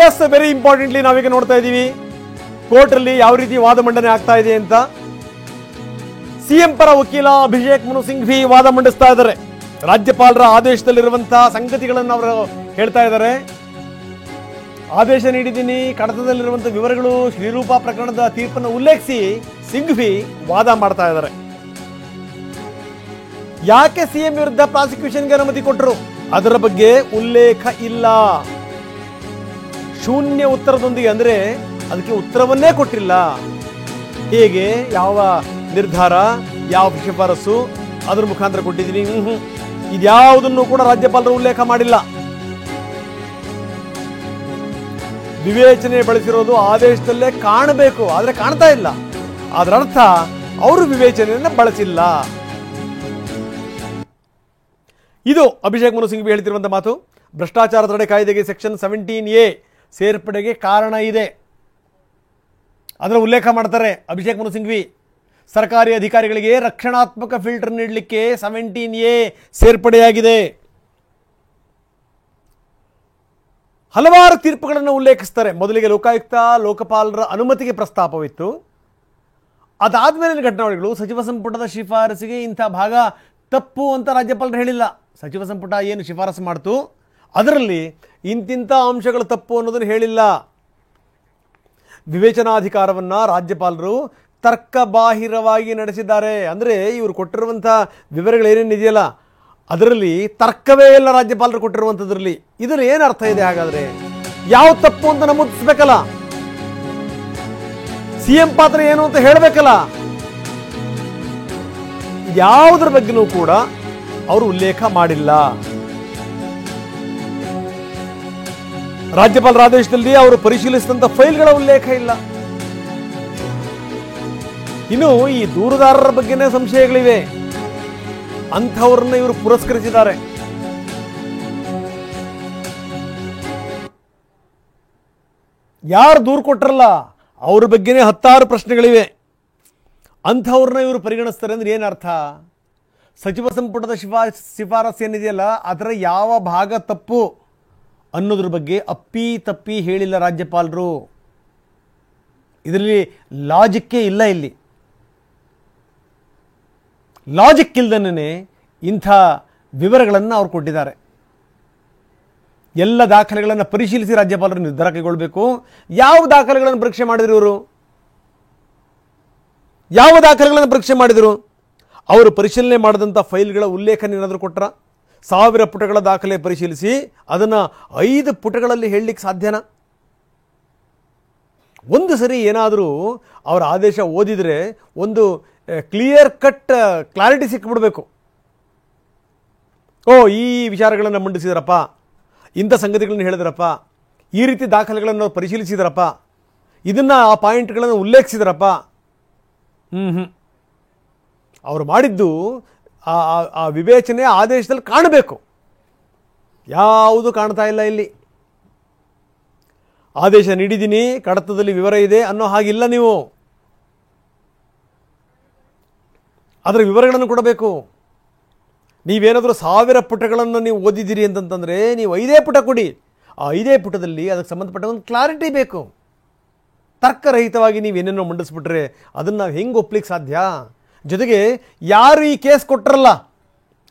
S, very importantly ನಾವೀಗ ನೋಡ್ತಾ ಇದ್ದೀವಿ ಕೋರ್ಟಲ್ಲಿ ಯಾವ ರೀತಿ ವಾದ ಮಂಡನೆ ಆಗ್ತಾ ಇದೆ ಅಂತ. ಸಿಎಂ ಪರ ವಕೀಲ ಅಭಿಷೇಕ್ ಮನು ಸಿಂಘ್ವಿ ವಾದ ಮಂಡಿಸ್ತಾ ಇದ್ದಾರೆ. ರಾಜ್ಯಪಾಲರ ಆದೇಶದಲ್ಲಿರುವಂತಹ ಸಂಗತಿಗಳನ್ನು ಅವರು ಹೇಳ್ತಾ ಇದ್ದಾರೆ. ಆದೇಶ ನೀಡಿದ್ದೀನಿ, ಕಡತದಲ್ಲಿರುವಂತಹ ವಿವರಗಳು, ಶ್ರೀರೂಪ ಪ್ರಕರಣದ ತೀರ್ಪನ್ನು ಉಲ್ಲೇಖಿಸಿ ಸಿಂಘ್ವಿ ವಾದ ಮಾಡ್ತಾ ಇದ್ದಾರೆ. ಯಾಕೆ ಸಿಎಂ ವಿರುದ್ಧ ಪ್ರಾಸಿಕ್ಯೂಷನ್ಗೆ ಅನುಮತಿ ಕೊಟ್ಟರು ಅದರ ಬಗ್ಗೆ ಉಲ್ಲೇಖ ಇಲ್ಲ. ಶೂನ್ಯ ಉತ್ತರದೊಂದಿಗೆ, ಅಂದ್ರೆ ಅದಕ್ಕೆ ಉತ್ತರವನ್ನೇ ಕೊಟ್ಟಿಲ್ಲ. ಹೇಗೆ, ಯಾವ ನಿರ್ಧಾರ, ಯಾವ ಶಿಫಾರಸು, ಅದರ ಮುಖಾಂತರ ಕೊಟ್ಟಿದ್ದೀನಿ, ಇದ್ಯಾವುದನ್ನು ಕೂಡ ರಾಜ್ಯಪಾಲರು ಉಲ್ಲೇಖ ಮಾಡಿಲ್ಲ. ವಿವೇಚನೆ ಬಳಸಿರೋದು ಆದೇಶದಲ್ಲೇ ಕಾಣಬೇಕು, ಆದ್ರೆ ಕಾಣ್ತಾ ಇಲ್ಲ. ಅದರ ಅರ್ಥ ಅವರು ವಿವೇಚನೆಯನ್ನು ಬಳಸಿಲ್ಲ. ಇದು ಅಭಿಷೇಕ್ ಮನು ಸಿಂಘ್ವಿ ಹೇಳ್ತಿರುವಂತಹ ಮಾತು. ಭ್ರಷ್ಟಾಚಾರ ತಡೆ ಕಾಯ್ದೆಗೆ ಸೆಕ್ಷನ್ 17A ಸೇರ್ಪಡೆಗೆ ಕಾರಣ ಇದೆ, ಅದರ ಉಲ್ಲೇಖ ಮಾಡ್ತಾರೆ ಅಭಿಷೇಕ್ ಮನು ಸಿಂಘ್ವಿ. ಸರ್ಕಾರಿ ಅಧಿಕಾರಿಗಳಿಗೆ ರಕ್ಷಣಾತ್ಮಕ ಫಿಲ್ಟರ್ ನೀಡಲಿಕ್ಕೆ 17A ಸೇರ್ಪಡೆಯಾಗಿದೆ. ಹಲವಾರು ತೀರ್ಪುಗಳನ್ನು ಉಲ್ಲೇಖಿಸ್ತಾರೆ. ಮೊದಲಿಗೆ ಲೋಕಾಯುಕ್ತ, ಲೋಕಪಾಲರ ಅನುಮತಿಗೆ ಪ್ರಸ್ತಾಪವಿತ್ತು. ಅದಾದ್ಮೇಲಿನ ಘಟನಾವಳಿಗಳು, ಸಚಿವ ಸಂಪುಟದ ಶಿಫಾರಸಿಗೆ ಇಂಥ ಭಾಗ ತಪ್ಪು ಅಂತ ರಾಜ್ಯಪಾಲರು ಹೇಳಿಲ್ಲ. ಸಚಿವ ಸಂಪುಟ ಏನು ಶಿಫಾರಸು ಮಾಡ್ತು ಅದರಲ್ಲಿ ಇಂತಿಂಥ ಅಂಶಗಳು ತಪ್ಪು ಅನ್ನೋದನ್ನು ಹೇಳಿಲ್ಲ. ವಿವೇಚನಾಧಿಕಾರವನ್ನು ರಾಜ್ಯಪಾಲರು ತರ್ಕಬಾಹಿರವಾಗಿ ನಡೆಸಿದ್ದಾರೆ. ಅಂದರೆ ಇವರು ಕೊಟ್ಟಿರುವಂಥ ವಿವರಗಳೇನೇನಿದೆಯಲ್ಲ ಅದರಲ್ಲಿ ತರ್ಕವೇ ಇಲ್ಲ ರಾಜ್ಯಪಾಲರು ಕೊಟ್ಟಿರುವಂಥದ್ರಲ್ಲಿ. ಇದರಲ್ಲಿ ಏನು ಅರ್ಥ ಇದೆ ಹಾಗಾದರೆ? ಯಾವ ತಪ್ಪು ಅಂತ ನಮೂದಿಸಬೇಕಲ್ಲ, ಸಿಎಂ ಪಾತ್ರ ಏನು ಅಂತ ಹೇಳಬೇಕಲ್ಲ. ಯಾವುದರ ಬಗ್ಗೆನೂ ಕೂಡ ಅವರು ಉಲ್ಲೇಖ ಮಾಡಿಲ್ಲ. ರಾಜ್ಯಪಾಲರ ಆದೇಶದಲ್ಲಿ ಅವರು ಪರಿಶೀಲಿಸಿದಂಥ ಫೈಲ್ಗಳ ಉಲ್ಲೇಖ ಇಲ್ಲ. ಇನ್ನು ಈ ದೂರುದಾರರ ಬಗ್ಗೆನೇ ಸಂಶಯಗಳಿವೆ, ಅಂಥವ್ರನ್ನ ಇವರು ಪುರಸ್ಕರಿಸಿದ್ದಾರೆ. ಯಾರು ದೂರು ಕೊಟ್ಟರಲ್ಲ ಅವ್ರ ಬಗ್ಗೆನೇ 10 ಪ್ರಶ್ನೆಗಳಿವೆ. ಅಂಥವ್ರನ್ನ ಇವರು ಪರಿಗಣಿಸ್ತಾರೆ ಅಂದ್ರೆ ಏನರ್ಥ? ಸಚಿವ ಸಂಪುಟದ ಶಿಫಾರಸು ಏನಿದೆಯಲ್ಲ ಅದರ ಯಾವ ಭಾಗ ತಪ್ಪು ಅನ್ನೋದ್ರ ಬಗ್ಗೆ ಅಪ್ಪಿ ತಪ್ಪಿ ಹೇಳಿಲ್ಲ ರಾಜ್ಯಪಾಲರು. ಇದರಲ್ಲಿ ಲಾಜಿಕ್ಕೇ ಇಲ್ಲ. ಇಲ್ಲಿ ಲಾಜಿಕ್ ಇಲ್ದನೇ ಇಂಥ ವಿವರಗಳನ್ನು ಅವ್ರು ಕೊಟ್ಟಿದ್ದಾರೆ. ಎಲ್ಲ ದಾಖಲೆಗಳನ್ನು ಪರಿಶೀಲಿಸಿ ರಾಜ್ಯಪಾಲರು ನಿರ್ಧಾರ ಕೈಗೊಳ್ಳಬೇಕು. ಯಾವ ದಾಖಲೆಗಳನ್ನು ಪರೀಕ್ಷೆ ಮಾಡಿದ್ರು ಇವರು? ಯಾವ ದಾಖಲೆಗಳನ್ನು ಪರೀಕ್ಷೆ ಮಾಡಿದರು? ಅವರು ಪರಿಶೀಲನೆ ಮಾಡಿದಂಥ ಫೈಲ್ಗಳ ಉಲ್ಲೇಖ ಏನಾದರೂ ಕೊಟ್ಟರ? 1000 ಪುಟಗಳ ದಾಖಲೆ ಪರಿಶೀಲಿಸಿ ಅದನ್ನು 5 ಪುಟಗಳಲ್ಲಿ ಹೇಳಲಿಕ್ಕೆ ಸಾಧ್ಯನಾ? ಒಂದು ಸರಿ ಏನಾದರೂ ಅವರ ಆದೇಶ ಓದಿದರೆ ಒಂದು ಕ್ಲಿಯರ್ ಕಟ್ ಕ್ಲಾರಿಟಿ ಸಿಕ್ಕಿಬಿಡಬೇಕು. ಓ, ಈ ವಿಚಾರಗಳನ್ನು ಮಂಡಿಸಿದರಪ್ಪ, ಇಂಥ ಸಂಗತಿಗಳನ್ನು ಹೇಳಿದರಪ್ಪ, ಈ ರೀತಿ ದಾಖಲೆಗಳನ್ನು ಪರಿಶೀಲಿಸಿದರಪ್ಪ, ಇದನ್ನು ಆ ಪಾಯಿಂಟ್ಗಳನ್ನು ಉಲ್ಲೇಖಿಸಿದರಪ್ಪ. ಅವರು ಮಾಡಿದ್ದು ಆ ವಿವೇಚನೆ ಆದೇಶದಲ್ಲಿ ಕಾಣಬೇಕು. ಯಾವುದು ಕಾಣ್ತಾ ಇಲ್ಲ ಇಲ್ಲಿ. ಆದೇಶ ನೀಡಿದ್ದೀನಿ, ಕಡತದಲ್ಲಿ ವಿವರ ಇದೆ ಅನ್ನೋ ಹಾಗಿಲ್ಲ. ನೀವು ಅದರ ವಿವರಗಳನ್ನು ಕೊಡಬೇಕು. ನೀವೇನಾದರೂ 1000 ಪುಟಗಳನ್ನು ನೀವು ಓದಿದ್ದೀರಿ ಅಂತಂತಂದರೆ ನೀವು 5 ಪುಟ ಕೊಡಿ. ಆ 5 ಪುಟದಲ್ಲಿ ಅದಕ್ಕೆ ಸಂಬಂಧಪಟ್ಟ ಒಂದು ಕ್ಲಾರಿಟಿ ಬೇಕು. ತರ್ಕರಹಿತವಾಗಿ ನೀವೇನೇನೋ ಮಂಡಿಸ್ಬಿಟ್ರೆ ಅದನ್ನು ಹೆಂಗೆ ಒಪ್ಲಿಕ್ಕೆ ಸಾಧ್ಯ? ಜೊತೆಗೆ ಯಾರು ಈ ಕೇಸ್ ಕೊಟ್ಟರಲ್ಲ,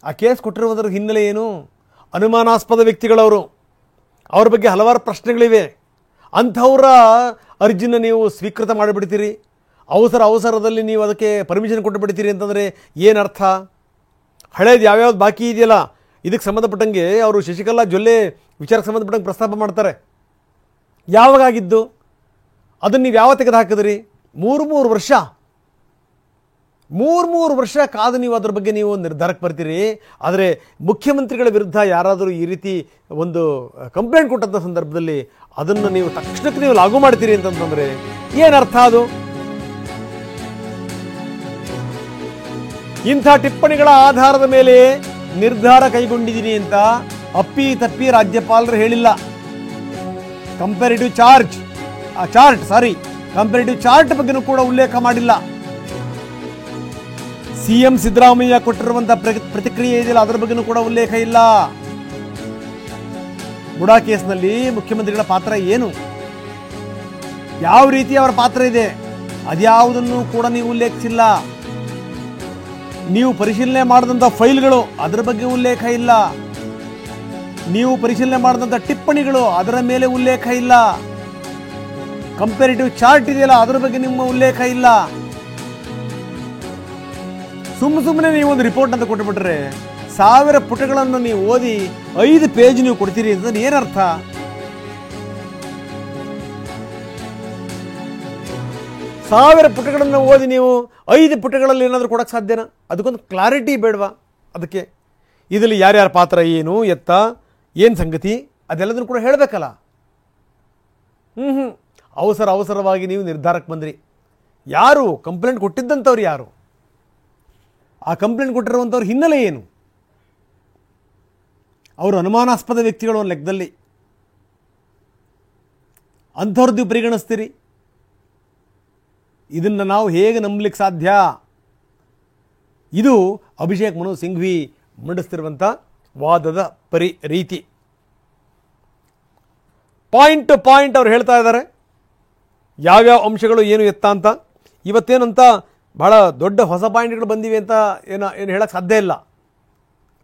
ಆ ಕೇಸ್ ಕೊಟ್ಟಿರುವುದರ ಹಿನ್ನೆಲೆ ಏನು? ಅನುಮಾನಾಸ್ಪದ ವ್ಯಕ್ತಿಗಳವರು, ಅವ್ರ ಬಗ್ಗೆ ಹಲವಾರು ಪ್ರಶ್ನೆಗಳಿವೆ. ಅಂಥವರ ಅರ್ಜಿನ ನೀವು ಸ್ವೀಕೃತ ಮಾಡಿಬಿಡ್ತೀರಿ, ಅವಸರದಲ್ಲಿ ನೀವು ಅದಕ್ಕೆ ಪರ್ಮಿಷನ್ ಕೊಟ್ಟು ಬಿಡ್ತೀರಿ ಅಂತಂದರೆ ಏನರ್ಥ? ಹಳೇದು ಯಾವ್ಯಾವ್ದು ಬಾಕಿ ಇದೆಯಲ್ಲ ಇದಕ್ಕೆ ಸಂಬಂಧಪಟ್ಟಂಗೆ ಅವರು ಶಶಿಕಲಾ ಜೊಲ್ಲೆ ವಿಚಾರಕ್ಕೆ ಸಂಬಂಧಪಟ್ಟಂಗೆ ಪ್ರಸ್ತಾಪ ಮಾಡ್ತಾರೆ. ಯಾವಾಗಾಗಿದ್ದು ಅದನ್ನು ನೀವು ಯಾವ ತೆಗೆದು ಹಾಕಿದ್ರಿ? 3 ವರ್ಷ 3 ವರ್ಷ ಕಾದು ನೀವು ಅದ್ರ ಬಗ್ಗೆ ನೀವು ನಿರ್ಧಾರಕ್ಕೆ ಬರ್ತೀರಿ. ಆದರೆ ಮುಖ್ಯಮಂತ್ರಿಗಳ ವಿರುದ್ಧ ಯಾರಾದರೂ ಈ ರೀತಿ ಒಂದು ಕಂಪ್ಲೇಂಟ್ ಕೊಟ್ಟಂಥ ಸಂದರ್ಭದಲ್ಲಿ ಅದನ್ನು ನೀವು ತಕ್ಷಣಕ್ಕೆ ನೀವು ಲಾಗು ಮಾಡ್ತೀರಿ ಅಂತಂತಂದರೆ ಏನರ್ಥ? ಅದು ಇಂಥ ಟಿಪ್ಪಣಿಗಳ ಆಧಾರದ ಮೇಲೆ ನಿರ್ಧಾರ ಕೈಗೊಂಡಿದ್ದೀನಿ ಅಂತ ಅಪ್ಪಿ ತಪ್ಪಿ ರಾಜ್ಯಪಾಲರು ಹೇಳಿಲ್ಲ. ಕಂಪೇರಿಟಿವ್ ಚಾರ್ಟ್ ಬಗ್ಗೆನೂ ಕೂಡ ಉಲ್ಲೇಖ ಮಾಡಿಲ್ಲ. ಸಿಎಂ ಸಿದ್ದರಾಮಯ್ಯ ಕೊಟ್ಟಿರುವಂತಹ ಪ್ರತಿಕ್ರಿಯೆ ಇದೆಯಲ್ಲ ಅದರ ಬಗ್ಗೆನೂ ಕೂಡ ಉಲ್ಲೇಖ ಇಲ್ಲ. ಹುಡಾ ಕೇಸ್ನಲ್ಲಿ ಮುಖ್ಯಮಂತ್ರಿಗಳ ಪಾತ್ರ ಏನು, ಯಾವ ರೀತಿ ಅವರ ಪಾತ್ರ ಇದೆ, ಅದ್ಯಾವುದನ್ನು ಕೂಡ ನೀವು ಉಲ್ಲೇಖಿಸಿಲ್ಲ. ನೀವು ಪರಿಶೀಲನೆ ಮಾಡಿದಂಥ ಫೈಲ್ಗಳು ಅದರ ಬಗ್ಗೆ ಉಲ್ಲೇಖ ಇಲ್ಲ. ನೀವು ಪರಿಶೀಲನೆ ಮಾಡಿದಂಥ ಟಿಪ್ಪಣಿಗಳು ಅದರ ಮೇಲೆ ಉಲ್ಲೇಖ ಇಲ್ಲ. ಕಂಪೇರಿಟಿವ್ ಚಾರ್ಟ್ ಇದೆಯಲ್ಲ ಅದರ ಬಗ್ಗೆ ನಿಮ್ಮ ಉಲ್ಲೇಖ ಇಲ್ಲ. ಸುಮ್ಮನೆ ನೀವು ಒಂದು ರಿಪೋರ್ಟ್ ಅಂತ ಕೊಟ್ಟುಬಿಟ್ರೆ 1000 ಪುಟಗಳನ್ನು ನೀವು ಓದಿ 5 ಪೇಜ್ ನೀವು ಕೊಡ್ತೀರಿ ಅಂತಂದ್ರೆ ಏನರ್ಥ? ಸಾವಿರ ಪುಟಗಳನ್ನು ಓದಿ ನೀವು 5 ಪುಟಗಳಲ್ಲಿ ಏನಾದರೂ ಕೊಡೋಕ್ಕೆ ಸಾಧ್ಯನಾ? ಅದಕ್ಕೊಂದು ಕ್ಲಾರಿಟಿ ಬೇಡವಾ? ಅದಕ್ಕೆ ಇದರಲ್ಲಿ ಯಾರ್ಯಾರ ಪಾತ್ರ ಏನು, ಎತ್ತ, ಏನು ಸಂಗತಿ ಅದೆಲ್ಲದನ್ನು ಕೂಡ ಹೇಳಬೇಕಲ್ಲ. ಅವಸರವಾಗಿ ನೀವು ನಿರ್ಧಾರಕ್ಕೆ ಬಂದ್ರಿ. ಯಾರು ಕಂಪ್ಲೇಂಟ್ ಕೊಟ್ಟಿದ್ದಂಥವ್ರು ಯಾರು? ಆ ಕಂಪ್ಲೇಂಟ್ ಕೊಟ್ಟಿರುವಂಥವ್ರ ಹಿನ್ನೆಲೆ ಏನು? ಅವರು ಅನುಮಾನಾಸ್ಪದ ವ್ಯಕ್ತಿಗಳು ಒಂದು ಲೆಕ್ಕದಲ್ಲಿ. ಅಂಥವ್ರದ್ದು ಪರಿಗಣಿಸ್ತೀರಿ? ಇದನ್ನು ನಾವು ಹೇಗೆ ನಂಬಲಿಕ್ಕೆ ಸಾಧ್ಯ? ಇದು ಅಭಿಷೇಕ್ ಮನು ಸಿಂಘ್ವಿ ಮಂಡಿಸ್ತಿರುವಂಥ ವಾದದ ರೀತಿ. ಪಾಯಿಂಟ್ ಟು ಪಾಯಿಂಟ್ ಅವ್ರು ಹೇಳ್ತಾ ಇದ್ದಾರೆ ಯಾವ್ಯಾವ ಅಂಶಗಳು ಏನು ಎತ್ತ ಅಂತ. ಇವತ್ತೇನಂತ ಬಹಳ ದೊಡ್ಡ ಹೊಸ ಪಾಯಿಂಟ್ಗಳು ಬಂದಿವೆ ಅಂತ ಏನು ಹೇಳಕ್ಕೆ ಸಾಧ್ಯ ಇಲ್ಲ.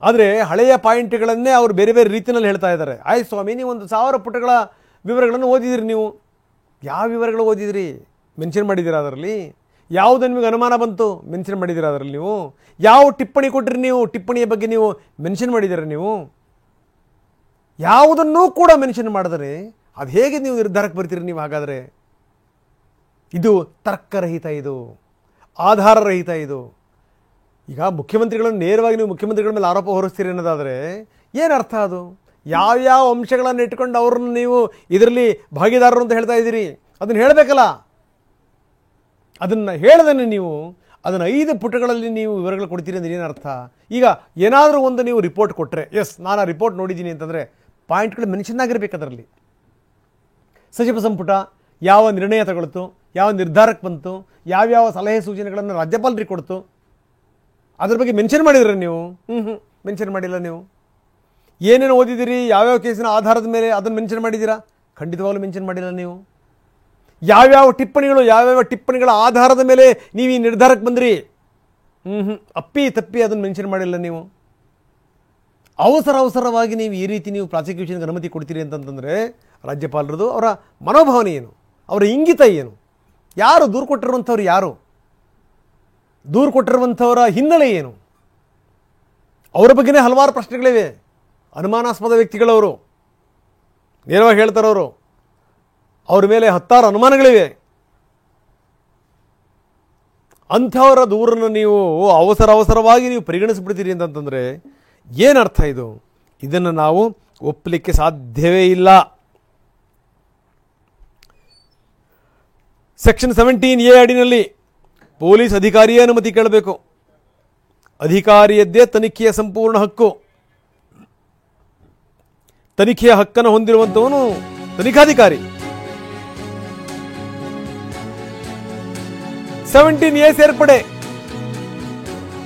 ಆದರೆ ಹಳೆಯ ಪಾಯಿಂಟ್ಗಳನ್ನೇ ಅವರು ಬೇರೆ ಬೇರೆ ರೀತಿಯಲ್ಲಿ ಹೇಳ್ತಾ ಇದ್ದಾರೆ. ಆಯ್ತು ಸ್ವಾಮಿ, ನೀವು ಒಂದು 1000 ಪುಟಗಳ ವಿವರಗಳನ್ನು ಓದಿದಿರಿ. ನೀವು ಯಾವ ವಿವರಗಳು ಓದಿದಿರಿ? ಮೆನ್ಷನ್ ಮಾಡಿದ್ದೀರಾ ಅದರಲ್ಲಿ? ಯಾವುದನ್ನು ನಿಮಗೆ ಅನುಮಾನ ಬಂತು? ಮೆನ್ಷನ್ ಮಾಡಿದ್ದೀರಾ ಅದರಲ್ಲಿ? ನೀವು ಯಾವ ಟಿಪ್ಪಣಿ ಕೊಟ್ಟರೆ ನೀವು ಟಿಪ್ಪಣಿಯ ಬಗ್ಗೆ ನೀವು ಮೆನ್ಷನ್ ಮಾಡಿದ್ದೀರಾ? ನೀವು ಯಾವುದನ್ನೂ ಕೂಡ ಮೆನ್ಷನ್ ಮಾಡಿದರೆ ಅದು ಹೇಗೆ ನೀವು ನಿರ್ಧಾರಕ್ಕೆ ಬರ್ತೀರಿ ನೀವು? ಹಾಗಾದರೆ ಇದು ತರ್ಕರಹಿತ, ಇದು ಆಧಾರರಹಿತ. ಇದು ಈಗ ಮುಖ್ಯಮಂತ್ರಿಗಳನ್ನು ನೇರವಾಗಿ ನೀವು ಮುಖ್ಯಮಂತ್ರಿಗಳ ಮೇಲೆ ಆರೋಪ ಹೊರಿಸ್ತೀರಿ ಅನ್ನೋದಾದರೆ ಏನರ್ಥ? ಅದು ಯಾವ್ಯಾವ ಅಂಶಗಳನ್ನು ಇಟ್ಕೊಂಡು ಅವ್ರನ್ನ ನೀವು ಇದರಲ್ಲಿ ಭಾಗಿದಾರರು ಅಂತ ಹೇಳ್ತಾ ಇದ್ದೀರಿ? ಅದನ್ನು ಹೇಳಬೇಕಲ್ಲ. ಅದನ್ನು ಹೇಳ್ದೇನೆ ನೀವು ಅದನ್ನು 5 ಪುಟಗಳಲ್ಲಿ ನೀವು ವಿವರಗಳು ಕೊಡ್ತೀರಿ ಅಂದರೆ ಏನರ್ಥ? ಈಗ ಏನಾದರೂ ಒಂದು ನೀವು ರಿಪೋರ್ಟ್ ಕೊಟ್ಟರೆ, ಎಸ್ ನಾನು ಆ ರಿಪೋರ್ಟ್ ನೋಡಿದ್ದೀನಿ ಅಂತಂದರೆ ಪಾಯಿಂಟ್ಗಳು ಮೆನ್ಷನ್ ಆಗಿರಬೇಕು ಅದರಲ್ಲಿ. ಸಚಿವ ಸಂಪುಟ ಯಾವ ನಿರ್ಣಯ ತಗೊಳ್ತು, ಯಾವ ನಿರ್ಧಾರಕ್ಕೆ ಬಂತು, ಯಾವ್ಯಾವ ಸಲಹೆ ಸೂಚನೆಗಳನ್ನು ರಾಜ್ಯಪಾಲರಿಗೆ ಕೊಡ್ತು, ಅದ್ರ ಬಗ್ಗೆ ಮೆನ್ಷನ್ ಮಾಡಿದ್ರೆ ನೀವು? ಮೆನ್ಷನ್ ಮಾಡಿಲ್ಲ. ನೀವು ಏನೇನು ಓದಿದ್ದೀರಿ, ಯಾವ್ಯಾವ ಕೇಸಿನ ಆಧಾರದ ಮೇಲೆ ಅದನ್ನು ಮೆನ್ಷನ್ ಮಾಡಿದ್ದೀರಾ? ಖಂಡಿತವಾಗ್ಲೂ ಮೆನ್ಷನ್ ಮಾಡಿಲ್ಲ. ನೀವು ಯಾವ್ಯಾವ ಟಿಪ್ಪಣಿಗಳ ಆಧಾರದ ಮೇಲೆ ನೀವು ಈ ನಿರ್ಧಾರಕ್ಕೆ ಬಂದ್ರಿ? ಅಪ್ಪಿ ತಪ್ಪಿ ಅದನ್ನು ಮೆನ್ಷನ್ ಮಾಡಿಲ್ಲ. ನೀವು ಅವಸರವಾಗಿ ನೀವು ಈ ರೀತಿ ನೀವು ಪ್ರಾಸಿಕ್ಯೂಷನ್ಗೆ ಅನುಮತಿ ಕೊಡ್ತೀರಿ ಅಂತಂತಂದರೆ ರಾಜ್ಯಪಾಲರದು ಅವರ ಮನೋಭಾವನೆ ಏನು, ಅವರ ಇಂಗಿತ ಏನು? ಯಾರು ದೂರು ಕೊಟ್ಟಿರುವಂಥವ್ರು? ಯಾರು ದೂರು ಕೊಟ್ಟಿರುವಂಥವರ ಹಿನ್ನೆಲೆ ಏನು? ಅವರ ಬಗ್ಗೆನೇ ಹಲವಾರು ಪ್ರಶ್ನೆಗಳಿವೆ. ಅನುಮಾನಾಸ್ಪದ ವ್ಯಕ್ತಿಗಳವರು, ನೇರವಾಗಿ ಹೇಳ್ತಾರವರು, ಅವ್ರ ಮೇಲೆ 10 ಅನುಮಾನಗಳಿವೆ. ಅಂಥವರ ದೂರನ್ನು ನೀವು ಅವಸರವಾಗಿ ನೀವು ಪರಿಗಣಿಸಿಬಿಡ್ತೀರಿ ಅಂತಂತಂದರೆ ಏನರ್ಥ? ಇದು ಇದನ್ನು ನಾವು ಒಪ್ಪಲಿಕ್ಕೆ ಸಾಧ್ಯವೇ ಇಲ್ಲ. ಸೆಕ್ಷನ್ 17A ಅಡಿನಲ್ಲಿ ಪೊಲೀಸ್ ಅಧಿಕಾರಿಯೇ ಅನುಮತಿ ಕೇಳಬೇಕು. ಅಧಿಕಾರಿಯದ್ದೇ ತನಿಖೆಯ ಸಂಪೂರ್ಣ ಹಕ್ಕು. ತನಿಖೆಯ ಹಕ್ಕನ್ನು ಹೊಂದಿರುವಂಥವನು ತನಿಖಾಧಿಕಾರಿ. 17A ಸೇರ್ಪಡೆ.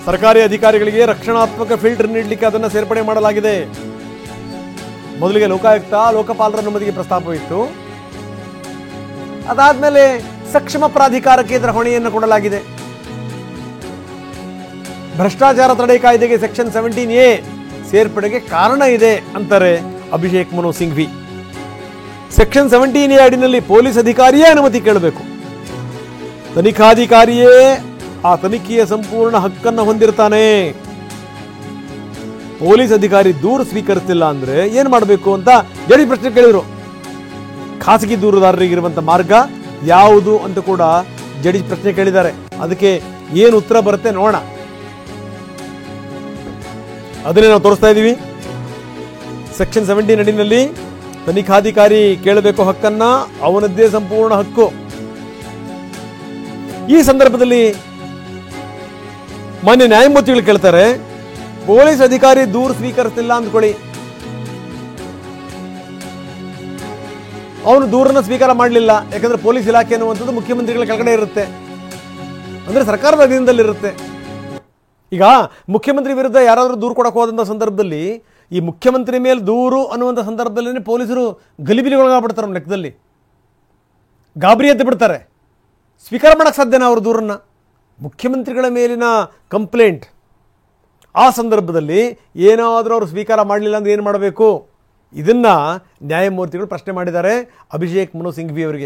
ಸರ್ಕಾರಿ ಅಧಿಕಾರಿಗಳಿಗೆ ರಕ್ಷಣಾತ್ಮಕ ಫಿಲ್ಟರ್ ನೀಡಲಿಕ್ಕೆ ಅದನ್ನು ಸೇರ್ಪಡೆ ಮಾಡಲಾಗಿದೆ. ಮೊದಲಿಗೆ ಲೋಕಾಯುಕ್ತ, ಲೋಕಪಾಲರ ಅನುಮತಿಗೆ ಪ್ರಸ್ತಾಪವಿತ್ತು. ಅದಾದ್ಮೇಲೆ ಸಕ್ಷಮ ಪ್ರಾಧಿಕಾರಕ್ಕೆ ಇದರ ಹೊಣೆಯನ್ನು ಕೊಡಲಾಗಿದೆ. ಭ್ರಷ್ಟಾಚಾರ ತಡೆ ಕಾಯ್ದೆಗೆ ಸೆಕ್ಷನ್ 17A ಸೇರ್ಪಡೆಗೆ ಕಾರಣ ಇದೆ ಅಂತಾರೆ ಅಭಿಷೇಕ್ ಮನು ಸಿಂಘ್ವಿ. ಸೆಕ್ಷನ್ 17A ಅಡಿನಲ್ಲಿ ಪೊಲೀಸ್ ಅಧಿಕಾರಿಯೇ ಅನುಮತಿ ಕೇಳಬೇಕು. ತನಿಖಾಧಿಕಾರಿಯೇ ಆ ತನಿಖೆಯ ಸಂಪೂರ್ಣ ಹಕ್ಕನ್ನು ಹೊಂದಿರ್ತಾನೆ. ಪೊಲೀಸ್ ಅಧಿಕಾರಿ ದೂರು ಸ್ವೀಕರಿಸಿಲ್ಲ ಅಂದ್ರೆ ಏನ್ ಮಾಡಬೇಕು ಅಂತ ಜಡ್ಜ್ ಪ್ರಶ್ನೆ ಕೇಳಿದ್ರು. ಖಾಸಗಿ ದೂರುದಾರರಿಗಿರುವಂತ ಮಾರ್ಗ ಯಾವುದು ಅಂತ ಕೂಡ ಜಡ್ಜ್ ಪ್ರಶ್ನೆ ಕೇಳಿದ್ದಾರೆ. ಅದಕ್ಕೆ ಏನು ಉತ್ತರ ಬರುತ್ತೆ ನೋಡೋಣ. ಅದನ್ನೇ ನಾವು ತೋರಿಸ್ತಾ ಇದ್ದೀವಿ. ಸೆಕ್ಷನ್ 17 ಅಡಿನಲ್ಲಿ ತನಿಖಾಧಿಕಾರಿ ಕೇಳಬೇಕು ಹಕ್ಕನ್ನ, ಅವನದ್ದೇ ಸಂಪೂರ್ಣ ಹಕ್ಕು. ಈ ಸಂದರ್ಭದಲ್ಲಿ ಮಾನ್ಯ ನ್ಯಾಯಮೂರ್ತಿಗಳು ಕೇಳ್ತಾರೆ, ಪೊಲೀಸ್ ಅಧಿಕಾರಿ ದೂರು ಸ್ವೀಕರಿಸ್ತಿಲ್ಲ ಅಂದ್ಕೊಳ್ಳಿ, ಅವನು ದೂರನ್ನು ಸ್ವೀಕಾರ ಮಾಡಲಿಲ್ಲ. ಯಾಕಂದ್ರೆ ಪೊಲೀಸ್ ಇಲಾಖೆ ಅನ್ನುವಂಥದ್ದು ಮುಖ್ಯಮಂತ್ರಿಗಳ ಕೆಳಗಡೆ ಇರುತ್ತೆ, ಅಂದ್ರೆ ಸರ್ಕಾರದ ಅಧೀನದಲ್ಲಿರುತ್ತೆ. ಈಗ ಮುಖ್ಯಮಂತ್ರಿ ವಿರುದ್ಧ ಯಾರಾದರೂ ದೂರು ಕೊಡಕ್ಕೆ ಹೋದಂಥ ಸಂದರ್ಭದಲ್ಲಿ ಈ ಮುಖ್ಯಮಂತ್ರಿ ಮೇಲೆ ದೂರು ಅನ್ನುವಂಥ ಸಂದರ್ಭದಲ್ಲಿ ಪೊಲೀಸರು ಗಲಿಬಿಲಿಗೊಳಗಾಗ್ಬಿಡ್ತಾರೆ ನಮ್ಮ ಲೆಕ್ಕದಲ್ಲಿ, ಗಾಬರಿ ಎದ್ದು ಬಿಡ್ತಾರೆ. ಸ್ವೀಕಾರ ಮಾಡೋಕ್ಕೆ ಸಾಧ್ಯನಾ ಅವ್ರ ದೂರನ್ನು? ಮುಖ್ಯಮಂತ್ರಿಗಳ ಮೇಲಿನ ಕಂಪ್ಲೇಂಟ್ ಆ ಸಂದರ್ಭದಲ್ಲಿ ಏನಾದರೂ ಅವರು ಸ್ವೀಕಾರ ಮಾಡಲಿಲ್ಲ ಅಂದರೆ ಏನು ಮಾಡಬೇಕು? ಇದನ್ನು ನ್ಯಾಯಮೂರ್ತಿಗಳು ಪ್ರಶ್ನೆ ಮಾಡಿದ್ದಾರೆ ಅಭಿಷೇಕ್ ಮನು ಸಿಂಘ್ವಿ ಅವರಿಗೆ.